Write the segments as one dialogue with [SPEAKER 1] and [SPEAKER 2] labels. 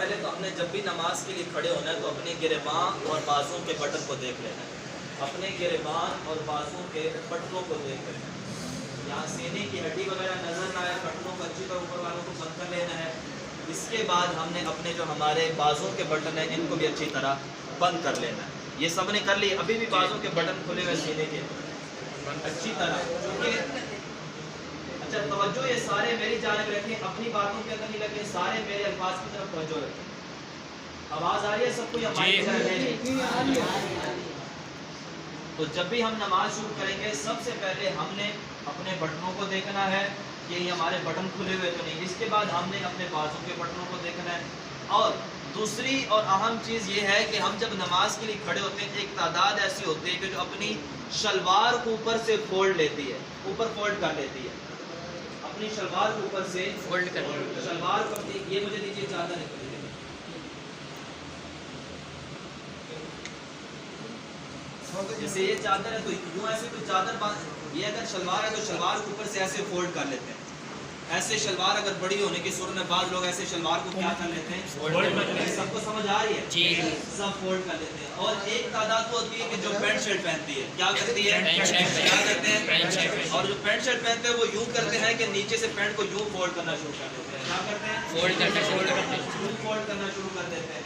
[SPEAKER 1] پہلے تو ہم نے جب بھی نماز کے لیے کھڑے ہونا ہے تو اپنے گریباں اور بازوں کے بٹن کو دیکھ لینا ہے، اپنے گریبان اور بازوں کے بٹنوں کو دیکھ لینا ہے، یہاں سینے کی ہڈی وغیرہ نظر نہ آئے، بٹنوں کو اچھی طرح اوپر والوں کو بند کر لینا ہے۔ اس کے بعد ہم نے اپنے جو ہمارے بازوں کے بٹن ہیں ان کو بھی اچھی طرح بند کر لینا ہے۔ یہ سب نے کر لی، ابھی بھی بازوں کے بٹن کھلے ہوئے سینے کے اچھی طرح، کیونکہ اچھا توجہ یہ سارے میری جانب رکھیں، اپنی باتوں کے اندر نہیں رکھیں، سارے میرے الفاظ کی طرف توجہ رکھیں۔ آواز آ رہی ہے سب کو یا مائک کی طرف نہیں؟ تو جب بھی ہم نماز شروع کریں گے سب سے پہلے ہم نے اپنے بٹنوں کو دیکھنا ہے کہ یہ ہمارے بٹن کھلے ہوئے تو نہیں، اس کے بعد ہم نے اپنے بازوں کے بٹنوں کو دیکھنا ہے۔ اور دوسری اور اہم چیز یہ ہے کہ ہم جب نماز کے لیے کھڑے ہوتے ہیں ایک تعداد ایسی ہوتی ہے کہ جو اپنی شلوار کو اوپر سے فولڈ لیتی ہے، اوپر فولڈ کر لیتی ہے، اپنی شلوار کو اوپر سے فولڈ کر لیتی ہے، شلوار کو اپنی، یہ مجھے دیجیے چادر ہے، جیسے یہ چادر ہے تو یوں ایسے تو چادر باندھ، یہ اگر شلوار ہے تو شلوار کو اوپر سے ایسے فولڈ کر لیتے ہیں، ایسے شلوار اگر بڑی ہونے کی صورت میں بعض لوگ ایسے شلوار کو کیا کر لیتے ہیں، فولڈ کر لیتے ہیں۔ سب کو سمجھ آ رہی ہے؟ جی سب فولڈ کر لیتے ہیں۔ اور ایک تعداد وہ ہوتی ہے کہ جو پینٹ شرٹ پہنتی ہے، کیا کرتی ہے؟ کیا کرتے ہیں؟ اور جو پینٹ شرٹ پہنتے ہیں وہ یوں کرتے ہیں کہ نیچے سے پینٹ کو یوں فولڈ کرنا شروع کر دیتے ہیں، کیا کرتے ہیں؟ فولڈ کرنا شروع کر دیتے ہیں۔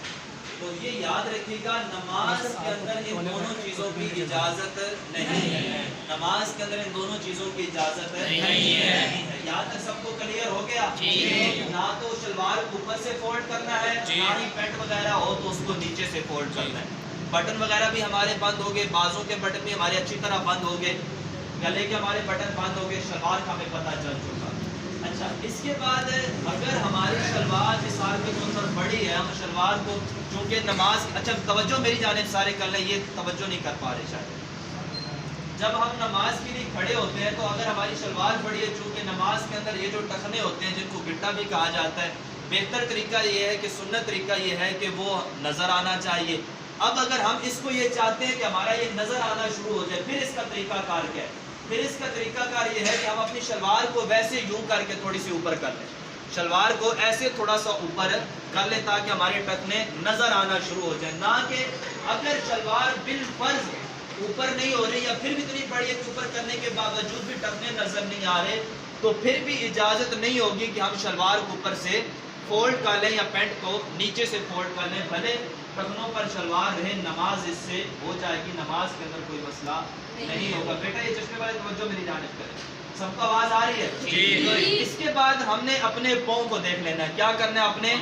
[SPEAKER 1] تو یہ یاد رکھیے گا نماز کے اندر ان دونوں چیزوں کی اجازت نہیں ہے، نماز کے اندر ان دونوں چیزوں کی اجازت نہیں ہے۔ یہاں تک سب کو کلیئر ہو گیا؟ نہ تو شلوار کو اوپر سے فولڈ کرنا ہے، نہ ہی پینٹ وغیرہ ہو تو اس کو نیچے سے فولڈ کرنا ہے۔ بٹن وغیرہ بھی ہمارے بند ہو گئے، بازوں کے بٹن بھی ہمارے اچھی طرح بند ہو گئے، گلے کے ہمارے بٹن بند ہو گئے، شلوار کا ہمیں پتہ چل چکا۔ اچھا اس کے بعد اگر ہماری شلوار مثال کے طور پر بڑی ہے، ہم شلوار کو چونکہ نماز، اچھا توجہ میری جانب سارے کر لیں، یہ توجہ نہیں کر پا رہے شاید۔ جب ہم نماز کے لیے کھڑے ہوتے ہیں تو اگر ہماری شلوار بڑی ہے، چونکہ نماز کے اندر یہ جو ٹخنے ہوتے ہیں جن کو گٹا بھی کہا جاتا ہے، بہتر طریقہ یہ ہے کہ سنت طریقہ یہ ہے کہ وہ نظر آنا چاہیے۔ اب اگر ہم اس کو یہ چاہتے ہیں کہ ہمارا یہ نظر آنا شروع ہو جائے، پھر اس کا طریقہ کار کیا ہے؟ پھر اس کا طریقہ کار یہ ہے کہ ہم اپنی شلوار کو ویسے یوں کر کے تھوڑی سی اوپر کر لیں، شلوار کو ایسے تھوڑا سا اوپر کر لیں تاکہ ہمارے ٹخنے نظر آنا شروع ہو جائیں، نہ کہ اگر شلوار بالفرض اوپر نہیں ہو رہی یا پھر بھی اتنی بڑی ہے کہ اوپر کرنے کے باوجود بھی ٹخنے نظر نہیں آ رہے تو پھر بھی اجازت نہیں ہوگی کہ ہم شلوار کو اوپر سے فولڈ کر لیں یا پینٹ کو نیچے سے فولڈ کر لیں، بھلے ٹخنوں پر شلوار رہے، نماز اس سے ہو جائے گی، نماز کے اندر کوئی مسئلہ نہیں ہوگا۔ بیٹا یہ چشمے والے توجہ میری جانب کریں، سب کو آواز آ رہی ہے؟ جی۔ اس کے بعد ہم نے اپنے پاؤں کو دیکھ لینا ہے، کیا کرنا ہے؟ اپنے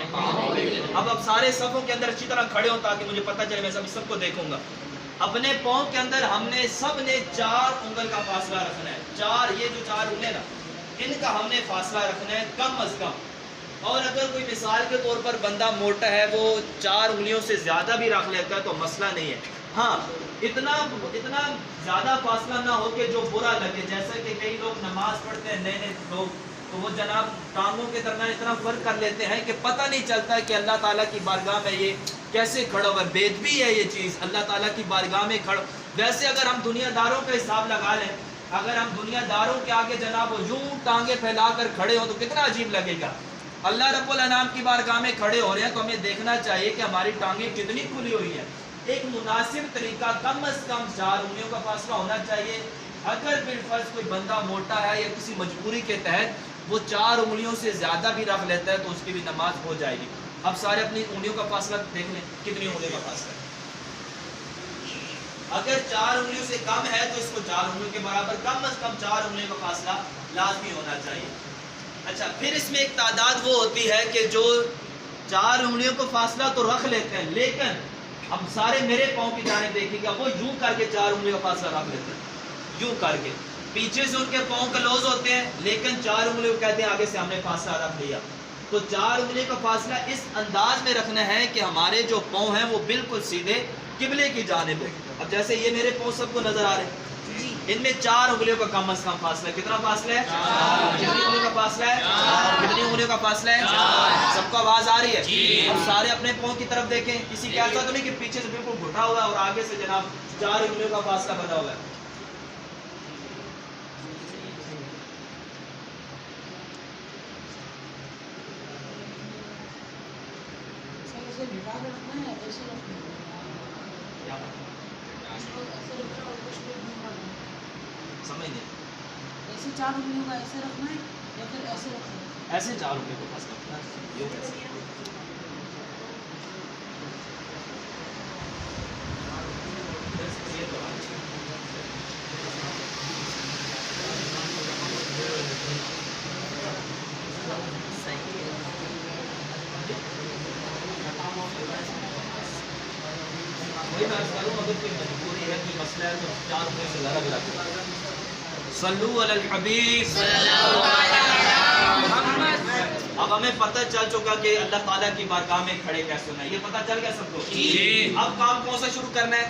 [SPEAKER 1] اب سارے صفوں کے اندر اچھی طرح کھڑے ہوں تاکہ مجھے پتہ چلے، میں سب کو دیکھوں گا۔ اپنے پاؤں کے اندر ہم نے سب نے 4 انگل کا فاصلہ رکھنا ہے، 4 یہ جو 4 انگلیں نا ان کا ہم نے فاصلہ رکھنا ہے کم از کم۔ اور اگر کوئی مثال کے طور پر بندہ موٹا ہے وہ 4 انگلیوں سے زیادہ بھی رکھ لیتا ہے تو مسئلہ نہیں ہے، ہاں اتنا زیادہ فاصلہ نہ ہو کہ جو برا لگے، جیسا کہ کئی لوگ نماز پڑھتے ہیں نئے لوگ تو وہ جناب ٹانگوں کے درمیان اتنا فرق کر لیتے ہیں کہ پتہ نہیں چلتا کہ اللہ تعالیٰ کی بارگاہ میں یہ کیسے کھڑا ہوا ہے، بےادبی ہے یہ چیز اللہ تعالیٰ کی بارگاہ میں کھڑا۔ ویسے اگر ہم دنیا داروں کا حساب لگا لیں، اگر ہم دنیا داروں کے آگے جناب یوں ٹانگیں پھیلا کر کھڑے ہوں تو کتنا عجیب لگے گا۔ اللہ رب الانام کی بارگاہ میں کھڑے ہو رہے ہیں تو ہمیں دیکھنا چاہیے کہ ہماری ٹانگیں کتنی کھلی ہوئی ہیں، ایک مناسب طریقہ کم از کم 4 انگلیوں کا فاصلہ ہونا چاہیے۔ اگر بالفرض کوئی بندہ موٹا ہے یا کسی مجبوری کے تحت وہ 4 انگلیوں سے زیادہ بھی رکھ لیتا ہے تو اس کی بھی نماز ہو جائے گی۔ اب سارے اپنی انگلیوں کا فاصلہ دیکھ لیں، کتنی انگلیوں کا فاصلہ ہے؟ اگر 4 انگلیوں سے کم ہے تو اس کو 4 انگلیوں کے برابر کم از کم 4 انگلیوں کا فاصلہ لازمی ہونا چاہیے۔ اچھا پھر اس میں ایک تعداد وہ ہوتی ہے کہ جو 4 انگلیوں کو فاصلہ تو رکھ لیتے ہیں لیکن اب سارے میرے پاؤں کی جانب دیکھیے گا وہ یوں کر کے 4 انگلیوں کا فاصلہ رکھ لیتے ہیں، یوں کر کے پیچھے سے ان کے پاؤں کلوز ہوتے ہیں لیکن 4 انگلیوں کو کہتے ہیں آگے سے ہم نے فاصلہ رکھ لیا۔ تو 4 انگلیوں کا فاصلہ اس انداز میں رکھنا ہے کہ ہمارے جو پاؤں ہیں وہ بالکل سیدھے قبلے کی جانب ہے۔ اب جیسے یہ میرے پاؤں سب کو نظر آ رہے ہیں، ان میں 4 انگلیوں کا کم از کم فاصلہ ہے، کتنا فاصلہ ہے؟ کتنی انگلیوں کا فاصلہ ہے؟ کتنی انگلیوں کا فاصلہ ہے؟ سب کو آواز آ رہی ہے؟ اب سارے اپنے پاؤں کی طرف دیکھیں، کسی کا ایسا تو نہیں کہ پیچھے سے بالکل گھٹا ہوا ہے اور آگے سے جناب 4 انگلیوں کا فاصلہ بنا ہوا ہے۔
[SPEAKER 2] ایسے بٹا کے رکھنا ہے ایسے رکھنا ہے
[SPEAKER 1] کیا
[SPEAKER 2] ایسے رکھنا اور کچھ لوگ نہیں کرنا
[SPEAKER 1] سمجھ نہیں
[SPEAKER 2] ایسے 4 انگلیوں کا ایسے رکھنا ہے یا پھر ایسے رکھنا ہے
[SPEAKER 1] ایسے 4 روپے کو پھنس کرنا یہ کیسے یہ تو وہی میں کروں اگر کوئی مجبوری ہے کوئی مسئلہ ہے تو 4 روپے سے زیادہ بھی رکھتا صلو علی الحبیب اب ہمیں پتہ چل چکا کہ اللہ تعالیٰ کی بارگاہ میں کھڑے کیسے ہونا ہے یہ پتہ چل گیا سب کو اب کام کون سا شروع کرنا ہے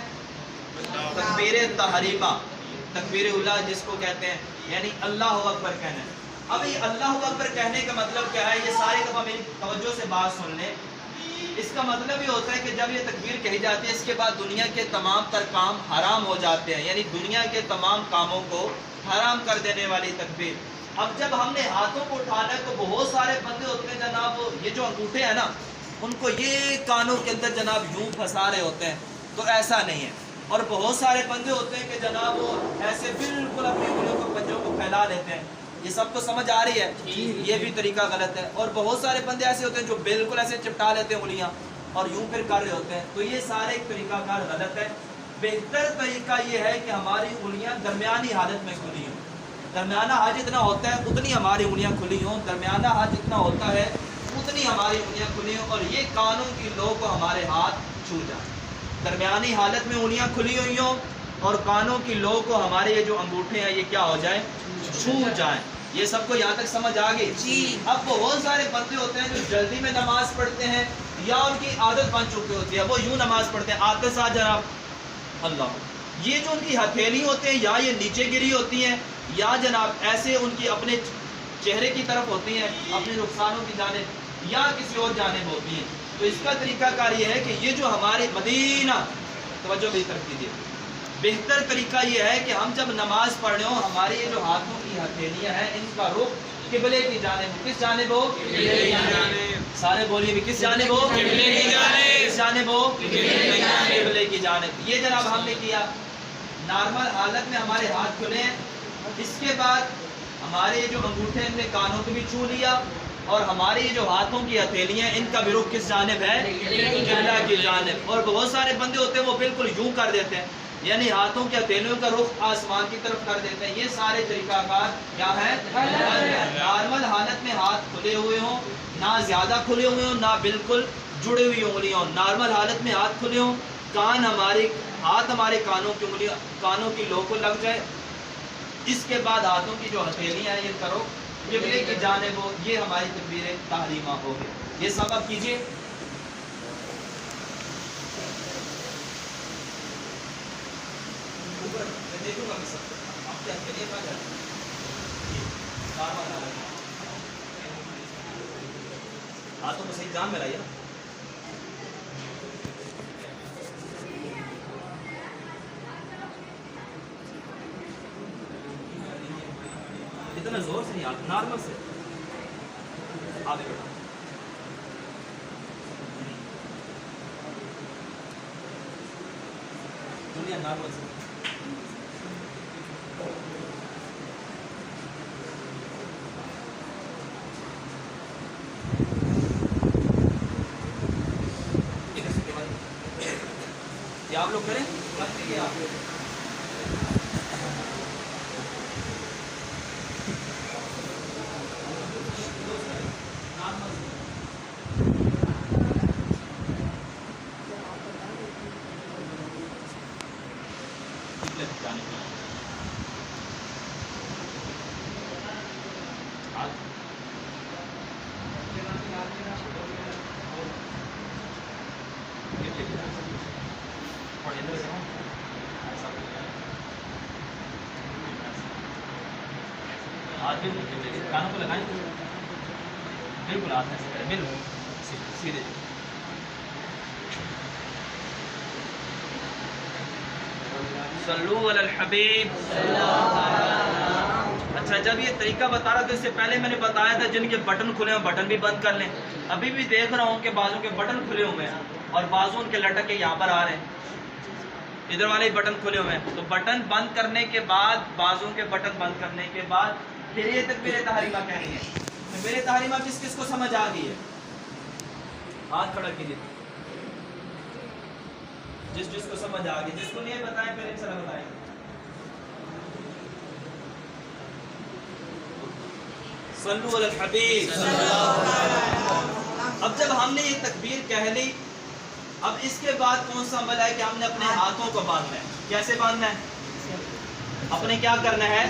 [SPEAKER 1] تکبیر تحریمہ تکبیر اولیٰ جس کو کہتے ہیں یعنی اللہ اکبر کہنا ہے اب یہ اللہ اکبر کہنے کا مطلب کیا ہے یہ سارے دفعہ میری توجہ سے بات سن لیں اس کا مطلب یہ ہوتا ہے کہ جب یہ تکبیر کہی جاتی ہے اس کے بعد دنیا کے تمام تر کام حرام ہو جاتے ہیں یعنی دنیا کے تمام کاموں کو حرام کر دینے والی تکبیر اب جب ہم نے ہاتھوں کو اٹھانا ہے تو بہت سارے بندے ہوتے ہیں جناب یہ جو انگوٹھے ہیں نا ان کو یہ کانوں کے اندر جناب یوں پھنسا رہے ہوتے ہیں تو ایسا نہیں ہے اور بہت سارے بندے ہوتے ہیں کہ جناب وہ ایسے بالکل اپنی انگلیوں کو پنجوں کو پھیلا لیتے ہیں یہ سب کو سمجھ آ رہی ہے یہ بھی طریقہ غلط ہے اور بہت سارے بندے ایسے ہوتے ہیں جو بالکل ایسے چپٹا لیتے ہیں انگلیاں اور یوں پھر کر رہے ہوتے ہیں تو یہ سارے طریقہ کار غلط ہے بہتر طریقہ یہ ہے کہ ہماری انگلیاں درمیانی حالت میں کھلی ہوں درمیانہ حج اتنا ہوتا ہے اتنی ہماری انگلیاں کھلی ہوں درمیانہ حج اتنا ہوتا ہے اتنی ہماری انگلیاں کھلی ہوں اور یہ کانوں کی لو کو ہمارے ہاتھ چھو جائیں درمیانی حالت میں انگلیاں کھلی ہوئی ہوں اور کانوں کی لو کو ہمارے یہ جو انگوٹھے ہیں یہ کیا ہو جائیں چھو جائیں یہ سب کو یہاں تک سمجھ آ گئی اب بہت سارے بندے ہوتے ہیں جو جلدی میں نماز پڑھتے ہیں یا ان کی عادت بن چکی ہوتی ہے وہ یوں نماز پڑھتے ہیں آتے ساتھ جناب اللہ یہ جو ان کی ہتھیلی ہوتے ہیں یا یہ نیچے گری ہوتی ہیں یا جناب ایسے ان کی اپنے چہرے کی طرف ہوتی ہیں اپنے رخسانوں کی جانب یا کسی اور جانب ہوتی ہیں تو اس کا طریقہ کار یہ ہے کہ یہ جو ہمارے مدینہ توجہ بھی طرف کیجیے بہتر طریقہ یہ ہے کہ ہم جب نماز پڑھ رہے ہوں ہمارے یہ جو ہاتھوں کی ہتھیلیاں ہیں ان کا رخ قبلے کی جانب کس جانب ہو سارے بولیے بھی کس جانب ہو کس جانب ہو قبلے کی جانب یہ جناب ہم نے کیا نارمل حالت میں ہمارے ہاتھ کھلے ہیں اس کے بعد ہمارے یہ جو انگوٹھے ہم نے کانوں کو بھی چھو لیا اور ہمارے یہ جو ہاتھوں کی ہتھیلیاں ان کا بھی رخ کس جانب ہے قبلہ کی جانب اور بہت سارے بندے ہوتے ہیں وہ بالکل یوں کر دیتے ہیں یعنی ہاتھوں کی ہتھیلیوں کا رخ آسمان کی طرف کر دیتے ہیں یہ سارے طریقہ کار کیا ہے نارمل حالت میں ہاتھ کھلے ہوئے ہوں نہ زیادہ کھلے ہوئے ہوں نہ بالکل جڑے ہوئی انگلیاں ہوں نارمل حالت میں ہاتھ کھلے ہوں کان ہمارے ہاتھ ہمارے کانوں کی انگلیاں کانوں کی لو کو لگ جائے اس کے بعد ہاتھوں کی جو ہتھیلیاں ہیں یہ کرو قبلے کی جانب ہو یہ ہماری تکبیر تحریمہ ہو گئی یہ سب اب کیجیے دیکھوں گا آپ کے ہتھیلیاں کہاں جاتی ہاتھوں کو صحیح جام میں لائیے اتنا زور سے نہیں آتا نارمل سے آگے بیٹھا دنیا نارمل سے یہ آپ لوگ کریں یہ آپ لوگ کانوں کو لگائیں بالکل ہاتھ ایسے کریں بالکل سیدھے صلو علی الحبیب اچھا جب یہ طریقہ بتا رہا تھا اس سے پہلے میں نے بتایا تھا جن کے بٹن کھلے ہیں بٹن بھی بند کر لیں. ابھی بھی دیکھ رہا ہوں کہ بازو کے بٹن کھلے ہوئے ہیں اور بازو ان کے لٹک کے یہاں پر آ رہے ہیں. ادھر والے بٹن کھلے ہوئے ہیں تو بٹن بند کرنے کے بعد بازو کے بٹن بند کرنے کے بعد پھر یہ تکبیر تحریمہ کہنی ہے. تکبیر تحریمہ کس کس کو سمجھ آ گئی ہے؟ ہاتھ کھڑا کیجیے جس جس کو سمجھ آ گئی. جس کو نہیں بتائیں پھر ان سے بتائیں. صلو علی الحبیب. اب جب ہم نے یہ تکبیر کہہ لی اب اس کے بعد کون سا عمل ہے کہ ہم نے اپنے ہاتھوں کو باندھنا ہے. کیسے باندھنا ہے؟ اپنے کیا کرنا ہے؟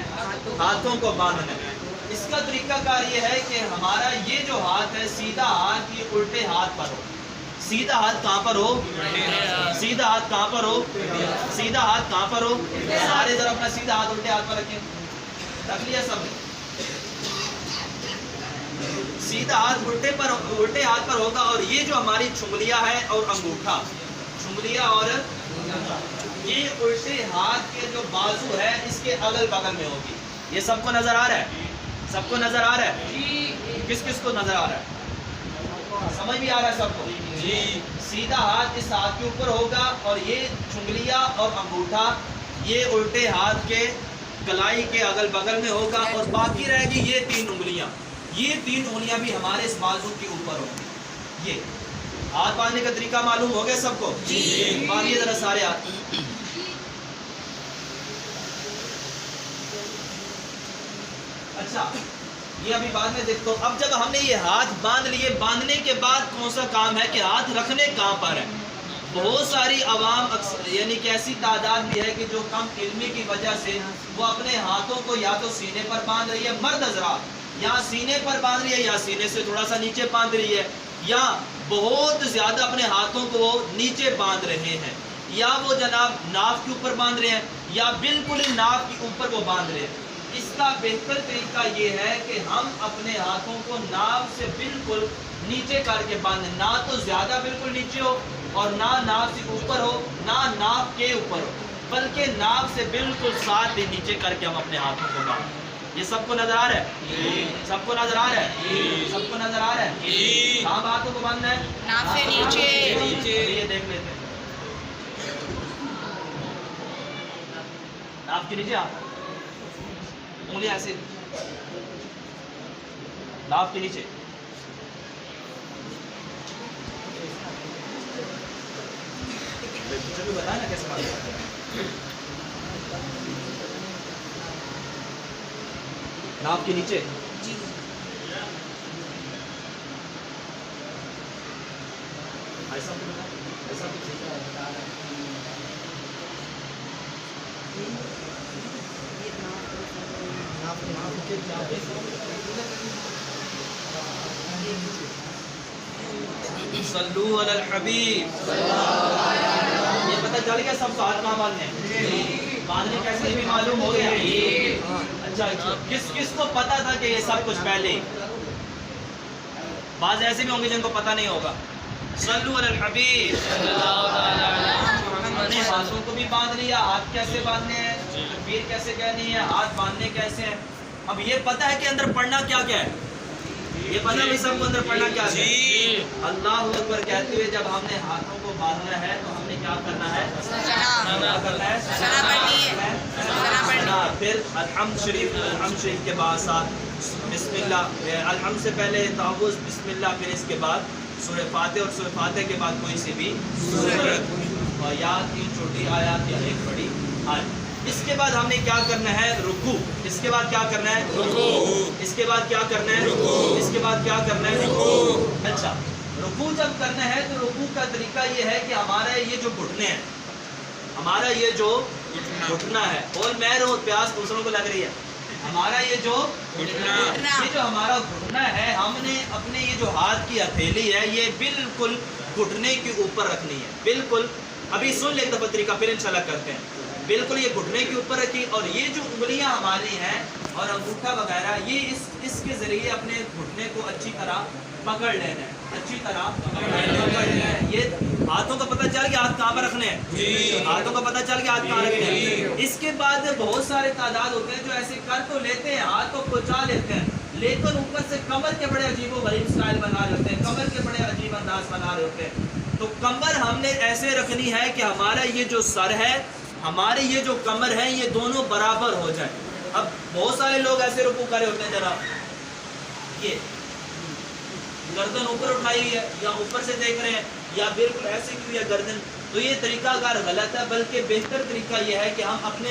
[SPEAKER 1] ہاتھوں کو باندھنا ہے. اس کا طریقہ کار یہ ہے کہ ہمارا یہ جو ہاتھ ہے سیدھا ہاتھ یہ الٹے ہاتھ پر ہو. سیدھا ہاتھ کہاں پر ہو؟ سیدھا ہاتھ کہاں پر ہو؟ سیدھا ہاتھ کہاں پر ہو؟ سارے ذرا اپنا سیدھا ہاتھ الٹے ہاتھ پر رکھیں. رکھ لیا سب؟ سیدھا ہاتھ الٹے ہاتھ پر ہوگا اور یہ جو ہماری چھنگلیاں ہے اور انگوٹھا چھنگلیاں اور یہ الٹے ہاتھ کے جو بازو ہے اس کے اگل بغل میں ہوگی. یہ سب کو نظر آ رہا ہے؟ سب کو نظر آ رہا ہے؟ کس کس کو نظر آ رہا ہے؟ سمجھ بھی آ رہا ہے سب کو؟ جی. سیدھا ہاتھ اس ہاتھ کے اوپر ہوگا اور یہ چھنگلیاں اور انگوٹھا یہ الٹے ہاتھ کے کلائی کے اگل بغل میں ہوگا اور باقی رہے گی یہ تین انگلیاں. یہ تین انگلیاں بھی ہمارے اس بازو کے اوپر ہوں گی. یہ ہاتھ باندھنے کا طریقہ معلوم ہو گیا سب کو؟ جی. باندھیے ذرا سارے ہاتھ. اچھا یہ ابھی بعد میں دیکھو. اب جب ہم نے یہ ہاتھ باندھ لیے باندھنے کے بعد کون سا کام ہے کہ ہاتھ رکھنے کہاں پر ہے؟ بہت ساری عوام یعنی کہ ایسی تعداد بھی ہے کہ جو کم علمی کی وجہ سے وہ اپنے ہاتھوں کو یا تو سینے پر باندھ رہی ہے مرد حضرات یا سینے پر باندھ رہی ہے یا سینے سے تھوڑا سا نیچے باندھ رہی ہے یا بہت زیادہ اپنے ہاتھوں کو وہ نیچے باندھ رہے ہیں یا وہ جناب ناف کے اوپر باندھ رہے ہیں یا بالکل ہی ناف کے اوپر وہ باندھ رہے ہیں. اس کا بہتر طریقہ یہ ہے کہ ہم اپنے ہاتھوں کو ناف سے بالکل نیچے کر کے باندھیں. نہ تو زیادہ بالکل نیچے ہو اور نہ ناف سے اوپر ہو نہ ناف کے اوپر ہو بلکہ ناف سے بالکل ساتھ ہی نیچے کر کے ہم اپنے ہاتھوں کو باندھیں. یہ سب کو نظر آ رہا ہے؟ سب کو نظر آ رہا ہے؟ سب کو نظر آ رہا ہے؟ کہاں ہاتھوں کو باندھنا ہے؟
[SPEAKER 3] ناف سے نیچے.
[SPEAKER 1] یہ دیکھ لیتے ہیں. ناف کے نیچے ہاتھ انگلیاں ایسے ناف کے نیچے. بتائیں نا کیسے باندھنا. ناف کے نیچے ایسا ایسا صلو علی الحبیب. یہ پتہ چل گیا سب کو ہاتھ کہاں باندھنے باندھنے کیسے بھی معلوم ہو گیا. اچھا کس کس کو پتا تھا کہ یہ سب کچھ پہلے؟ بعض ایسے بھی ہوں گے جن کو پتہ نہیں ہوگا. صلو علی الحبیب. ہم نے ہاتھوں کو بھی باندھ لیا. ہاتھ کیسے باندھنے ہیں تکبیر کیسے کہنی ہے ہاتھ باندھنے کیسے ہیں. اب یہ پتہ ہے کہ اندر پڑھنا کیا کیا ہے. یہ پتہ بھی سب کو اندر پڑھنا کیا ہے. اللہ اکبر کہتے ہوئے جب ہم نے ہاتھوں کو باندھنا ہے تو ہم نے کیا کرنا ہے؟ کیا کرنا ہے؟ پھر الحمد شریف کے بعد ساتھ بسم اللہ. الحمد سے پہلے تعوذ بسم اللہ پھر اس کے بعد سورہ فاتحہ اور سورہ فاتحہ کے بعد کوئی سی بھی سورت اور یا 3 چھوٹی آیات یا 1 بڑی آیت. اس کے بعد ہم نے کیا کرنا ہے؟ رکوع. اس کے بعد کیا کرنا ہے؟ رکوع. اس کے بعد کیا کرنا ہے؟ رکوع. اس کے بعد کیا کرنا ہے؟ رکوع. اچھا رکوع جب کرنا ہے تو رکوع کا طریقہ یہ ہے کہ ہمارا یہ جو گھٹنے ہیں ہمارا یہ جو گھٹنا ہے اور میں رو پیاس دوسروں کو لگ رہی ہے ہمارا یہ جو ہمارا گھٹنا ہے ہم نے اپنے یہ جو ہاتھ کی ہتھیلی ہے یہ بالکل گھٹنے کے اوپر رکھنی ہے. بالکل ابھی سن لیں ایک دفعہ طریقہ پھر انشاءاللہ کرتے ہیں. بالکل یہ گھٹنے کے اوپر رکھی اور یہ جو انگلیاں ہماری ہیں اور انگوٹھا وغیرہ یہ اس کے ذریعے اپنے گھٹنے کو اچھی طرح پکڑ لینا ہے، اچھی طرح پکڑ لینا ہے۔ یہ ہاتھوں کا پتہ چل گیا ہاتھ کہاں پر رکھنے ہیں، ہاتھوں کا پتہ چل گیا ہاتھ کہاں رکھنے ہیں۔ اس کے بعد بہت سارے تعداد ہوتے ہیں جو ایسے کر تو لیتے ہیں، ہاتھ کو پہنچا لیتے ہیں، لیکن اوپر سے کمر کے بڑے عجیب و غریب سٹائل بنا رہے ہوتے ہیں، کمر کے بڑے عجیب انداز بنا رہے ہوتے ہیں۔ تو کمر ہم نے ایسے رکھنی ہے کہ ہمارا یہ جو سر ہے، ہمارے یہ جو کمر ہے، یہ دونوں برابر ہو جائیں۔ اب بہت سارے لوگ ایسے رکوع کرے ہوتے ہیں، جناب یہ گردن اوپر اٹھائی ہوئی ہے یا اوپر سے دیکھ رہے ہیں یا بالکل ایسے کی ہوئی ہے گردن، تو یہ طریقہ کار غلط ہے، بلکہ بہتر طریقہ یہ ہے کہ ہم اپنے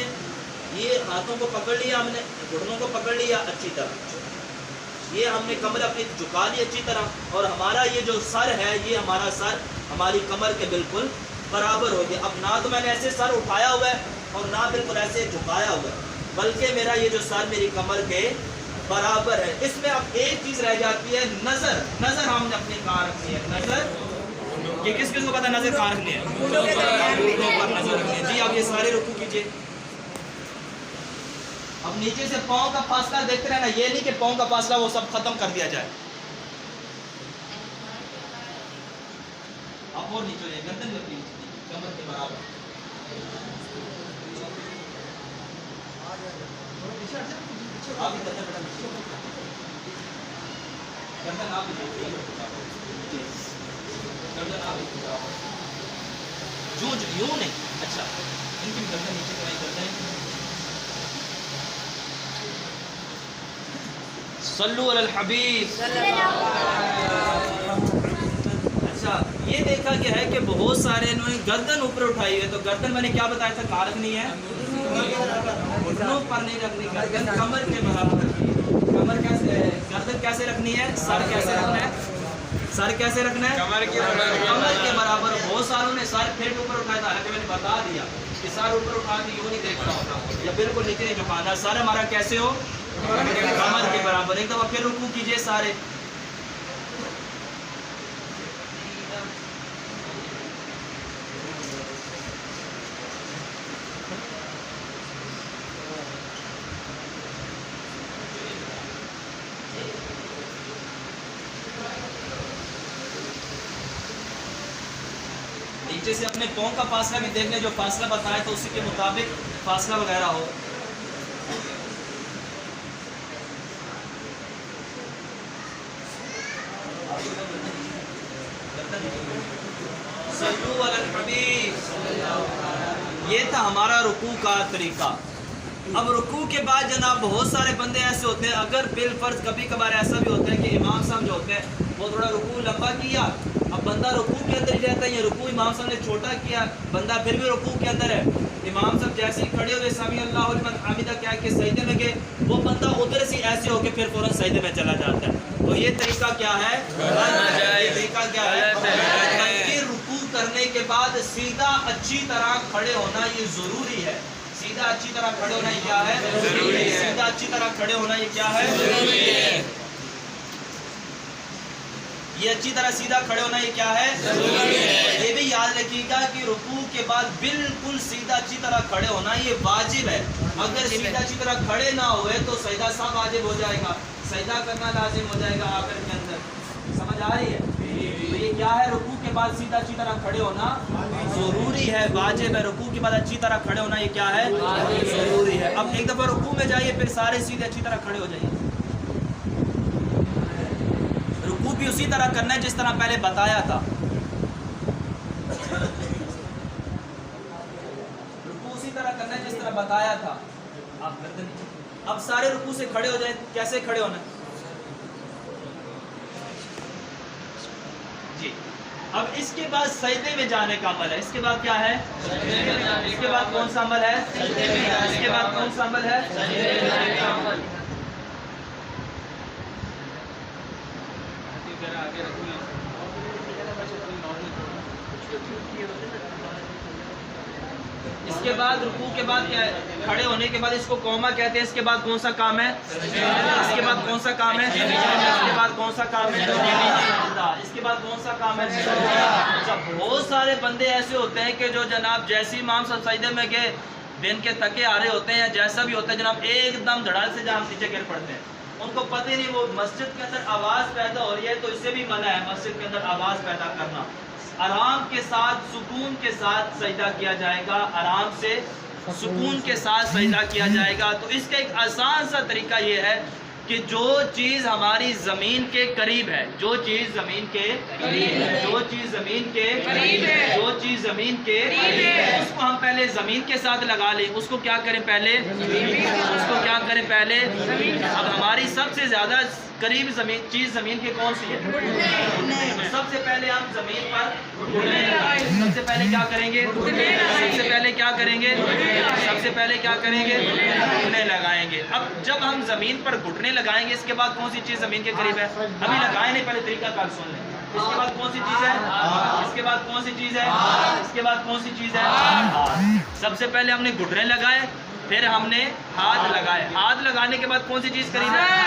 [SPEAKER 1] یہ ہاتھوں کو پکڑ لیا، ہم نے گھٹنوں کو پکڑ لیا اچھی طرح، یہ ہم نے کمر اپنی جھکا لی اچھی طرح، اور ہمارا یہ جو سر ہے، یہ ہمارا سر ہماری کمر کے بالکل برابر ہو گیا۔ اب نہ تو میں نے ایسے سر اٹھایا ہوا ہے اور نہ بالکل ایسے جھکایا ہوا ہے، بلکہ میرا یہ جو سر میری کمر کے برابر ہے۔ اس میں اب ایک چیز رہ جاتی ہے، نظر ہم نے اپنی کہاں رکھنی ہے، نظر یہ کس کو پتا نظر کہاں رکھنی ہے، گھٹنوں پر نظر رکھنی ہے۔ جی اب یہ سارے رکوع کیجیے۔ اب نیچے سے پاؤں کا فاصلہ دیکھتے رہنا، یہ نہیں کہ پاؤں کا فاصلہ وہ سب ختم کر دیا جائے۔ اب اور نیچے جائے، گردن رکھنی کمر کے برابر۔ آپ ہی گردن بیٹا گردن آپ گردن آپ یوں نہیں، اچھا ان کی گردن نیچے کرائی کرتے ہیں۔ صلو علی الحبیب۔ اچھا یہ دیکھا گیا ہے کہ بہت سارے انہوں نے گردن اوپر اٹھائی ہے، تو گردن میں نے کیا بتایا تھا کہاں رکھنی ہے، گھٹنوں پر نہیں رکھنی، گردن کمر کے برابر رکھنی ہے۔ کمر کیسے، گردن کیسے رکھنی ہے، سر کیسے رکھنا ہے، سر کیسے رکھنا ہے، کمر کے برابر۔ بہت ساروں نے سر پھر اوپر اٹھایا تھا، حالانکہ میں نے بتا دیا کہ سر اوپر اٹھا کے یوں نہیں دیکھنا ہوتا یا بالکل نیچے نہیں جھکانا، سر ہمارا کیسے ہو، کمر کے برابر۔ ایک دفعہ پھر رکوع کیجئے سارے۔ نیچے سے اپنے پاؤں کا فاصلہ بھی دیکھ لیں، جو فاصلہ بتایا تو اسی کے مطابق فاصلہ وغیرہ ہو۔ صلو علی الحبیب۔ یہ تھا ہمارا رکوع کا طریقہ۔ اب رکوع کے بعد جناب بہت سارے بندے ایسے ہوتے ہیں، اگر بالفرض کبھی کبھار ایسا بھی ہوتا ہے کہ امام صاحب جو ہوتے ہیں وہ تھوڑا رکوع لمبا کیا، اب بندہ رکوع کے اندر ہی رہتا ہے، یہ رکوع امام صاحب نے چھوٹا کیا، بندہ پھر بھی رکوع کے اندر ہے، امام صاحب جیسے ہی کھڑے ہوئے سمیع اللہ لمن حمدہ کیا کہ سجدے میں گئے، وہ بندہ ادھر سے ایسے ہو کے پھر فوراً سجدے میں چلا جاتا ہے۔ تو یہ طریقہ کیا ہے، یہ طریقہ کیا ہے، بلکہ رکوع کرنے کے بعد سیدھا اچھی طرح کھڑے ہونا یہ ضروری ہے۔ سیدھا اچھی طرح کھڑے ہونا یہ کیا ہے، ضروری ہے۔ سیدھا اچھی طرح کھڑے ہونا یہ کیا ہے، ضروری ہے۔ یہ اچھی طرح سیدھا کھڑے ہونا یہ کیا ہے، ضروری ہے۔ یہ بھی یاد رکھیے گا کہ رکوع کے بعد بالکل سیدھا اچھی طرح کھڑے ہونا یہ واجب ہے۔ اگر سیدھا اچھی طرح کھڑے نہ ہوئے تو سجدہ سب واجب ہو جائے گا، سجدہ کرنا لازم ہو جائے گا آخر کے اندر۔ سمجھ آ رہی ہے؟ تو یہ کیا ہے، رکوع کے بعد سیدھا اچھی طرح کھڑے ہونا ضروری ہے، واجب ہے۔ رکوع کے بعد اچھی طرح کھڑے ہونا یہ کیا ہے، ضروری ہے۔ اب ایک دفعہ رکوع میں جائیے، پھر سارے سیدھے اچھی طرح کھڑے ہو جائیے۔ رکوع بھی اسی طرح کرنا ہے جس طرح پہلے بتایا تھا۔ رکوع اسی طرح کرنا ہے جس طرح بتایا تھا۔ اب سارے رکوع سے کھڑے ہو جائیں، کیسے کھڑے ہونا ہے جی۔ اب اس کے بعد سجدے میں جانے کا عمل ہے۔ اس کے بعد کیا ہے، اس کے بعد کون سا عمل ہے، اس کے بعد کون سا عمل ہے، اس کے بعد رکوع کے بعد کیا ہے، کھڑے ہونے کے بعد اس کو قوما کہتے ہیں۔ اس کے بعد کون سا کام ہے، اس کے بعد کون سا کام ہے، اس کے بعد کون سا کام ہے، اس کے بعد کون سا کام ہے۔ اچھا بہت سارے بندے ایسے ہوتے ہیں کہ جو جناب جیسے امام صاحب سجدے میں گئے دن کے تکے آ رہے ہوتے ہیں یا جیسا بھی ہوتا ہے جناب، ایک دم دھڑال سے جہاں ہم نیچے گر پڑتے ہیں، ان کو پتہ ہی نہیں وہ مسجد کے اندر آواز پیدا ہو رہی ہے تو اس سے بھی منع ہے مسجد کے اندر آواز پیدا کرنا. آرام کے ساتھ سکون کے ساتھ سجدہ کیا جائے گا، آرام سے سکون کے ساتھ سجدہ کیا جائے گا. تو اس کا ایک آسان سا طریقہ یہ ہے کہ جو چیز ہماری زمین کے قریب ہے، جو چیز زمین کے قریب ہے، جو چیز زمین کے قریب ہے، جو چیز زمین کے قریب ہے، اس کو ہم پہلے زمین کے ساتھ لگا لیں. اس کو کیا کریں پہلے؟ اس کو کیا کریں پہلے؟ اب ہماری سب سے زیادہ قریب چیز زمین کے کون سی ہے؟ سب سے پہلے ہم زمین پر گھٹنے لگائیں گے. سب سے پہلے کیا کریں گے؟ سب سے پہلے کیا کریں گے؟ سب سے پہلے کیا کریں گے؟ گھٹنے لگائیں گے. اب جب ہم زمین پر گھٹنے لگائیں گے اس کے بعد کون سی چیز زمین کے قریب ہے؟ ابھی لگائیں نہیں، پہلے طریقہ کار سن لیں. اس کے بعد کون سی چیز ہے؟ اس کے بعد کون سی چیز ہے؟ اس کے بعد کون سی چیز ہے؟ سب سے پہلے ہم نے گھٹنے لگائے، پھر ہم نے ہاتھ لگائے. ہاتھ لگانے کے بعد کون سی چیز قریب ہے؟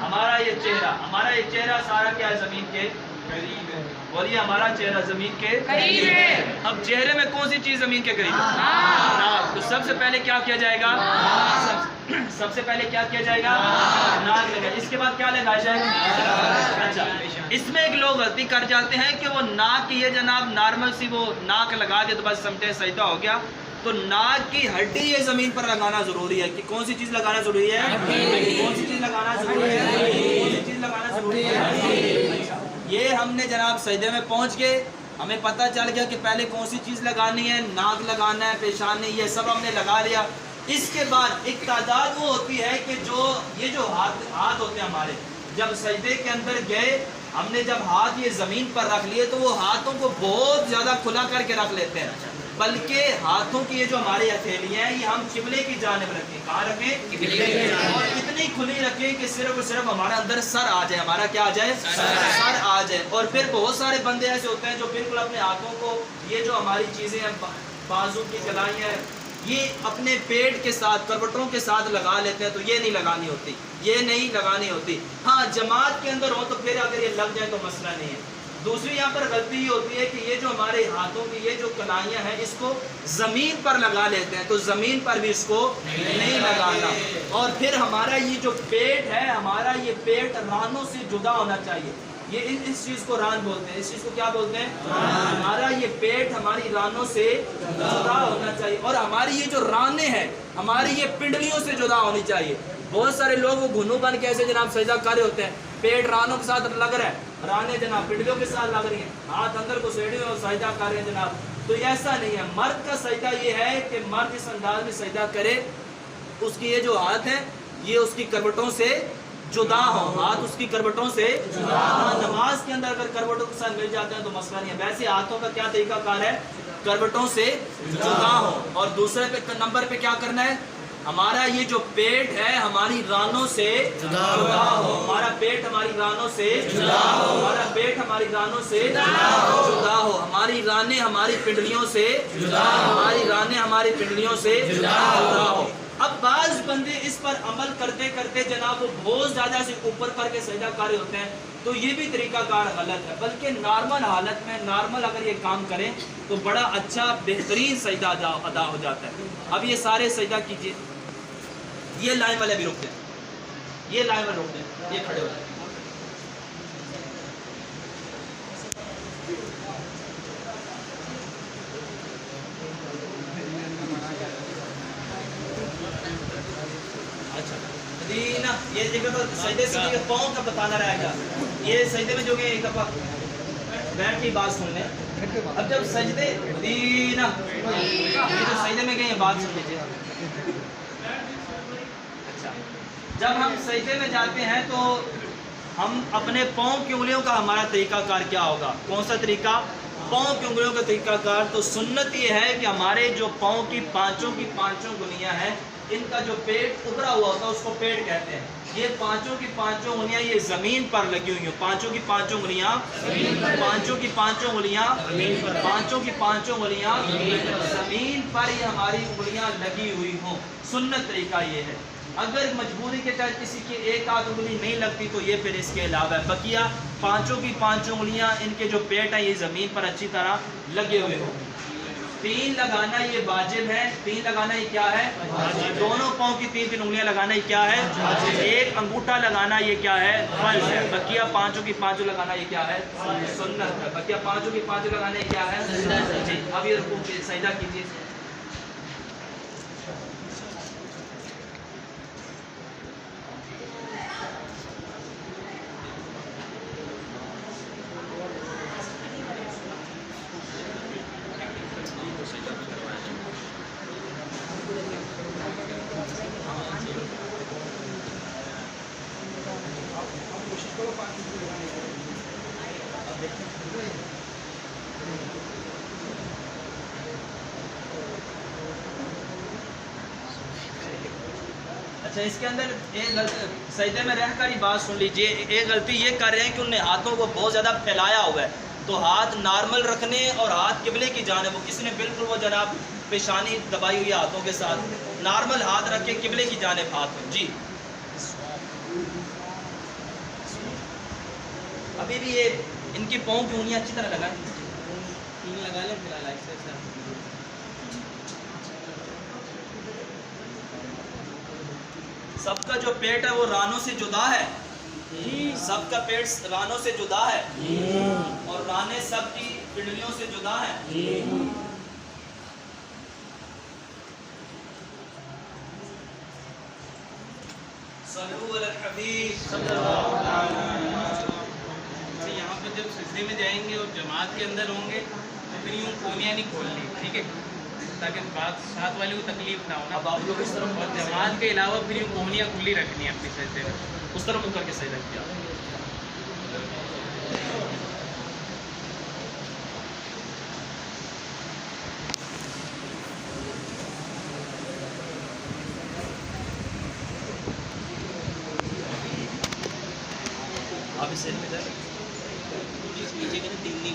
[SPEAKER 1] ہمارا یہ چہرہ. ہمارا یہ چہرہ سارا کیا ہے؟ زمین کے قریب ہے. بولیے ہمارا چہرہ زمین کے قریب ہے. اب چہرے میں کون سی چیز زمین کے قریب ہے؟ ناک. تو سب سے پہلے کیا کیا جائے گا؟ سب سے پہلے کیا کیا جائے گا؟ ناک لگائے. اس کے بعد کیا لگایا جائے گا؟ اچھا، اس میں ایک لوگ غلطی کر جاتے ہیں کہ وہ ناک یہ جناب نارمل سی وہ ناک لگا دے تو بس سمجھے سجدہ ہو گیا. تو ناک کی ہڈی یہ زمین پر لگانا ضروری ہے. کہ کون سی چیز لگانا ضروری ہے؟ کون سی چیز لگانا ضروری ہے؟ کون سی چیز لگانا ضروری ہے؟ یہ ہم نے جناب سجدے میں پہنچ گئے، ہمیں پتہ چل گیا کہ پہلے کون سی چیز لگانی ہے، ناک لگانا ہے، پیشانی، یہ سب ہم نے لگا لیا. اس کے بعد ایک تعداد وہ ہوتی ہے کہ یہ جو ہاتھ ہوتے ہیں ہمارے، جب سجدے کے اندر گئے ہم نے جب ہاتھ یہ زمین پر رکھ لیے تو وہ ہاتھوں کو بہت زیادہ کھلا کر کے رکھ لیتے ہیں، بلکہ ہاتھوں کی یہ جو ہماری ہتھیلیاں ہیں یہ ہم قبلے کی جانب رکھیں. کہاں رکھیں؟ قبلے کی جانب. اور اتنی کھلی رکھیں کہ صرف اور صرف ہمارا اندر سر آ جائے. ہمارا کیا آ جائے؟ سر آ جائے. اور پھر بہت سارے بندے ایسے ہوتے ہیں جو بالکل اپنے ہاتھوں کو یہ جو ہماری چیزیں ہیں بازو کی کلائیاں ہیں یہ اپنے پیٹ کے ساتھ کروٹوں کے ساتھ لگا لیتے ہیں. تو یہ نہیں لگانی ہوتی، یہ نہیں لگانی ہوتی. ہاں جماعت کے اندر ہو تو پھر اگر یہ لگ جائے تو مسئلہ نہیں ہے. دوسری یہاں پر غلطی یہ ہوتی ہے کہ یہ جو ہمارے ہاتھوں کی یہ جو کلائیاں ہیں اس کو زمین پر لگا لیتے ہیں. تو زمین پر بھی اس کو نہیں لگانا. اور پھر ہمارا یہ جو پیٹ ہے، ہمارا یہ پیٹ رانوں سے جدا ہونا چاہیے. یہ اس چیز کو ران بولتے ہیں. اس چیز کو کیا بولتے ہیں؟ ہمارا یہ پیٹ ہماری رانوں سے جدا ہونا چاہیے. اور ہماری یہ جو رانے ہیں ہماری یہ پنڈلیوں سے جدا ہونی چاہیے. بہت سارے لوگ وہ گھنو بن کے ایسے جناب سجدہ کر رہے ہوتے ہیں، پیٹ رانوں کے ساتھ لگ رہا ہے، رانے جناب پنڈلیوں کے ساتھ لگ رہی ہیں، ہاتھ اندر کو سیڑھے اور سجدہ کر رہے ہیں جناب. تو یہ ایسا نہیں ہے. مرد کا سجدہ یہ ہے کہ مرد اس انداز میں سجدہ کرے اس کی یہ جو ہاتھ ہیں یہ اس کی کروٹوں سے جدا ہو. ہاتھ اس کی کروٹوں سے جدا ہو. نماز کے اندر اگر کروٹوں کے ساتھ مل جاتے ہیں تو مسئلہ نہیں ہے. ویسے ہاتھوں کا کیا طریقہ کار ہے؟ کروٹوں سے جدا ہو. اور دوسرے نمبر پہ کیا کرنا ہے؟ ہمارا یہ جو پیٹ ہے ہماری رانوں سے جدا ہو. ہمارا پیٹ ہماری رانوں سے جدا ہو. ہمارا پیٹ ہماری رانوں سے جدا ہو. ہماری رانے ہماری پنڈلیوں سے جدا ہو. ہماری رانے ہماری پنڈلیوں سے جدا ہو. اب بعض بندے اس پر عمل کرتے کرتے جناب وہ بہت زیادہ سے اوپر کر کے سجدہ کر رہے ہوتے ہیں. تو یہ بھی طریقہ کار غلط ہے. بلکہ نارمل حالت میں نارمل اگر یہ کام کریں تو بڑا اچھا بہترین سجدہ ادا ہو جاتا ہے. اب یہ سارے سجدہ کیجیے. یہ لائن والے بھی رک دیں، یہ لائن والے رک دیں، یہ کھڑے ہو جائیں. اچھا مدینہ یہ جگہ تو سجدے سے پاؤں کا بتانا رہے گا. یہ سجدے میں جو کہ ایک دفعہ بیٹھ کی بات سن لیں. اب جب سجدے مدینہ یہ جو سجدے میں گئے ہیں بات سن لیجیے. جب ہم سجدے میں جاتے ہیں تو ہم اپنے پاؤں کی انگلیوں کا ہمارا طریقہ کار کیا ہوگا؟ کون سا طریقہ؟ پاؤں کی انگلیوں کا طریقہ کار. تو سنت یہ ہے کہ ہمارے جو پاؤں کی پانچوں انگلیاں ہیں ان کا جو پیٹ ابھرا ہوا ہوتا ہے اس کو پیٹ کہتے ہیں. یہ پانچوں کی پانچوں انگلیاں یہ زمین پر لگی ہوئی ہیں. پانچوں کی پانچوں انگلیاں زمین پر ہی ہماری انگلیاں لگی ہوئی ہوں. سنت طریقہ یہ ہے. اگر مجبوری کے تحت کسی کی ایک آدھ انگلی نہیں لگتی تو یہ پھر اس کے علاوہ ہے. بقیہ پانچوں کی پانچوں انگلیاں ان کے جو پیٹ ہیں یہ زمین پر اچھی طرح لگے ہوئے ہوں. 3 لگانا یہ واجب ہے، 3 لگانا یہ کیا ہے؟ دونوں پاؤں کی 3 انگلیاں لگانا یہ کیا ہے؟ ایک انگوٹھا لگانا یہ کیا ہے؟ فرض ہے۔ بقیہ پانچوں کی پانچوں لگانا یہ کیا ہے؟ سنت ہے۔ بقیہ پانچوں کی پانچوں لگانا یہ کیا ہے؟ جی اب یہ رکوع پہ سجدہ کیجیے۔ اچھا اس کے اندر ایک سجدے میں رہ کر ہی بات سن لیجئے، ایک غلطی یہ کر رہے ہیں کہ انہوں نے ہاتھوں کو بہت زیادہ پھیلایا ہوا ہے، تو ہاتھ نارمل رکھنے اور ہاتھ قبلے کی جانب، وہ کسی نے بالکل وہ جناب پیشانی دبائی ہوئی ہاتھوں کے ساتھ نارمل ہاتھ رکھ کے قبلے کی جانب ہاتھ جی۔ ابھی بھی یہ ان کی پاؤں کی انگلیاں اچھی طرح لگائیں، لگا لیں فی الحال ایسے ایسے۔ سب کا جو پیٹ ہے وہ رانوں سے جدا ہے، سب کا پیٹ رانوں سے جدا ہے اور رانے سب کی پنڈلیوں سے جدا ہے۔ صلو علی الحبیب صلی اللہ علیہ وسلم۔
[SPEAKER 4] یہاں پہ جب سجدے میں جائیں گے اور جماعت کے اندر ہوں گے تو پھر یوں کونیاں نہیں کھولنی، ٹھیک ہے، تاکہ بات ساتھ والے کو تکلیف نہ ہو نا۔
[SPEAKER 1] اب آپ لوگ اس طرف
[SPEAKER 4] اور جماعت کے علاوہ پھر یوں کونیاں کھلی رکھنی ہے اپنی سجدے میں۔
[SPEAKER 1] اس طرف منہ کر کے سجدہ کیا۔ آپ اس سائڈ میں جائیں، نیچے کے نا تین نہیں